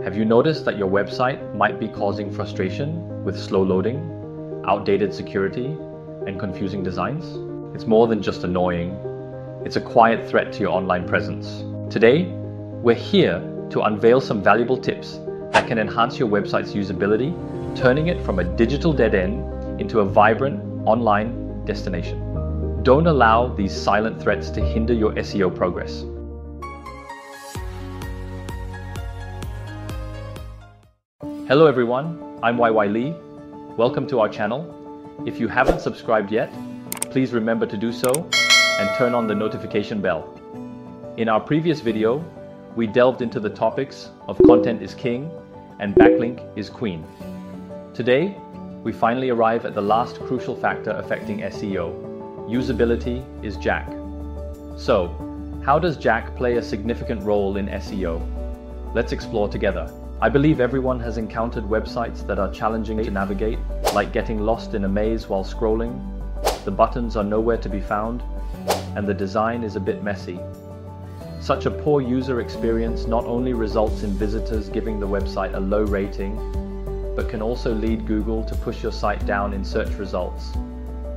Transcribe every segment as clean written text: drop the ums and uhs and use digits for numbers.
Have you noticed that your website might be causing frustration with slow loading, outdated security, and confusing designs? It's more than just annoying. It's a quiet threat to your online presence. Today, we're here to unveil some valuable tips that can enhance your website's usability, turning it from a digital dead end into a vibrant online destination. Don't allow these silent threats to hinder your SEO progress. Hello everyone, I'm YY Lee. Welcome to our channel. If you haven't subscribed yet, please remember to do so and turn on the notification bell. In our previous video, we delved into the topics of content is king and backlink is queen. Today, we finally arrive at the last crucial factor affecting SEO. Usability is Jack. So, how does Jack play a significant role in SEO? Let's explore together. I believe everyone has encountered websites that are challenging to navigate, like getting lost in a maze while scrolling. The buttons are nowhere to be found, and the design is a bit messy. Such a poor user experience not only results in visitors giving the website a low rating, but can also lead Google to push your site down in search results.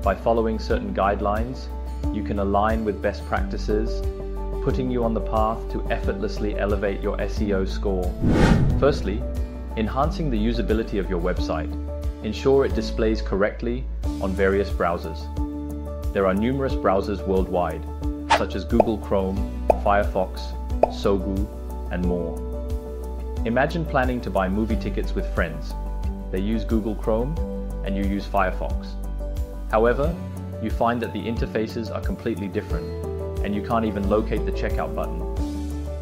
By following certain guidelines, you can align with best practices, putting you on the path to effortlessly elevate your SEO score. Firstly, enhancing the usability of your website. Ensure it displays correctly on various browsers. There are numerous browsers worldwide, such as Google Chrome, Firefox, Sogu, and more. Imagine planning to buy movie tickets with friends. They use Google Chrome and you use Firefox. However, you find that the interfaces are completely different and you can't even locate the checkout button.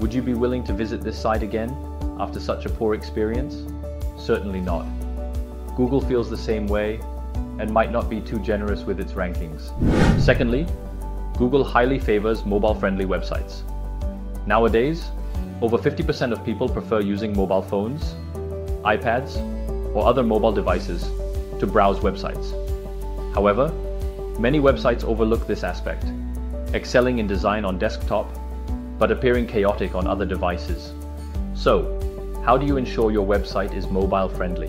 Would you be willing to visit this site again after such a poor experience? Certainly not. Google feels the same way and might not be too generous with its rankings. Secondly, Google highly favors mobile-friendly websites. Nowadays, over 50% of people prefer using mobile phones, iPads, or other mobile devices to browse websites. However, many websites overlook this aspect, excelling in design on desktop, but appearing chaotic on other devices. So, how do you ensure your website is mobile-friendly?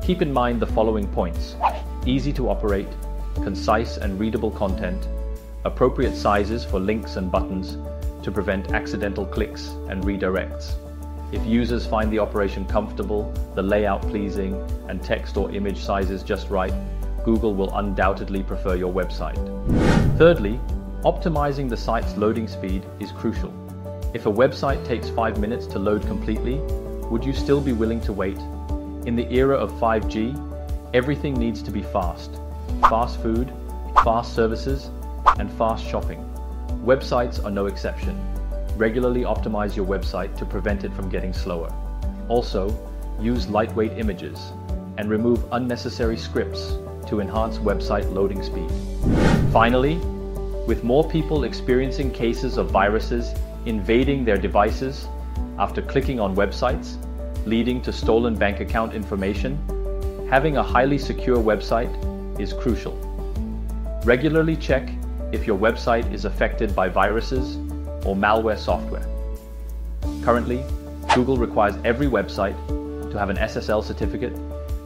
Keep in mind the following points: easy to operate, concise and readable content, appropriate sizes for links and buttons to prevent accidental clicks and redirects. If users find the operation comfortable, the layout pleasing, and text or image sizes just right, Google will undoubtedly prefer your website. Thirdly, optimizing the site's loading speed is crucial. If a website takes 5 minutes to load completely, would you still be willing to wait? In the era of 5G, everything needs to be fast. Fast food, fast services, and fast shopping. Websites are no exception. Regularly optimize your website to prevent it from getting slower. Also, use lightweight images and remove unnecessary scripts to enhance website loading speed. Finally, with more people experiencing cases of viruses invading their devices after clicking on websites, leading to stolen bank account information, having a highly secure website is crucial. Regularly check if your website is affected by viruses or malware software. Currently, Google requires every website to have an SSL certificate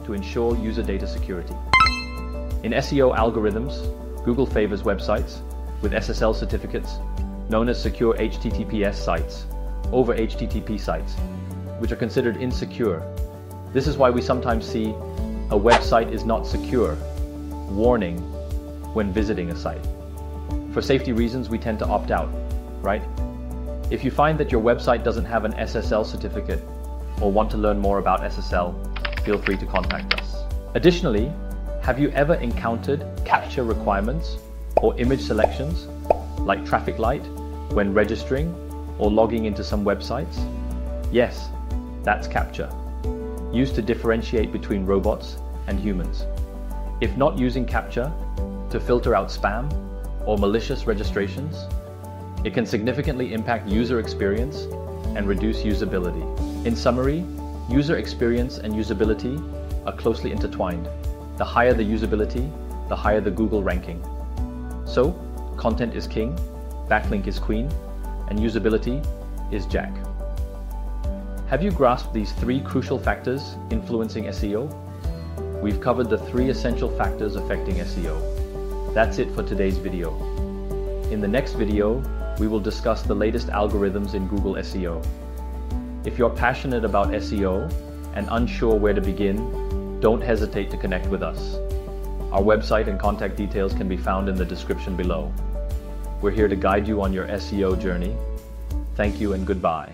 to ensure user data security. In SEO algorithms, Google favors websites with SSL certificates, known as secure HTTPS sites, over HTTP sites, which are considered insecure. This is why we sometimes see a website is not secure warning when visiting a site. For safety reasons, we tend to opt out, right? If you find that your website doesn't have an SSL certificate or want to learn more about SSL, feel free to contact us. Additionally, have you ever encountered CAPTCHA requirements or image selections, like traffic light, when registering or logging into some websites? Yes, that's CAPTCHA, used to differentiate between robots and humans. If not using CAPTCHA to filter out spam or malicious registrations, it can significantly impact user experience and reduce usability. In summary, user experience and usability are closely intertwined. The higher the usability, the higher the Google ranking. So, content is king, backlink is queen, and usability is Jack. Have you grasped these 3 crucial factors influencing SEO? We've covered the 3 essential factors affecting SEO. That's it for today's video. In the next video, we will discuss the latest algorithms in Google SEO. If you're passionate about SEO and unsure where to begin, don't hesitate to connect with us. Our website and contact details can be found in the description below. We're here to guide you on your SEO journey. Thank you and goodbye.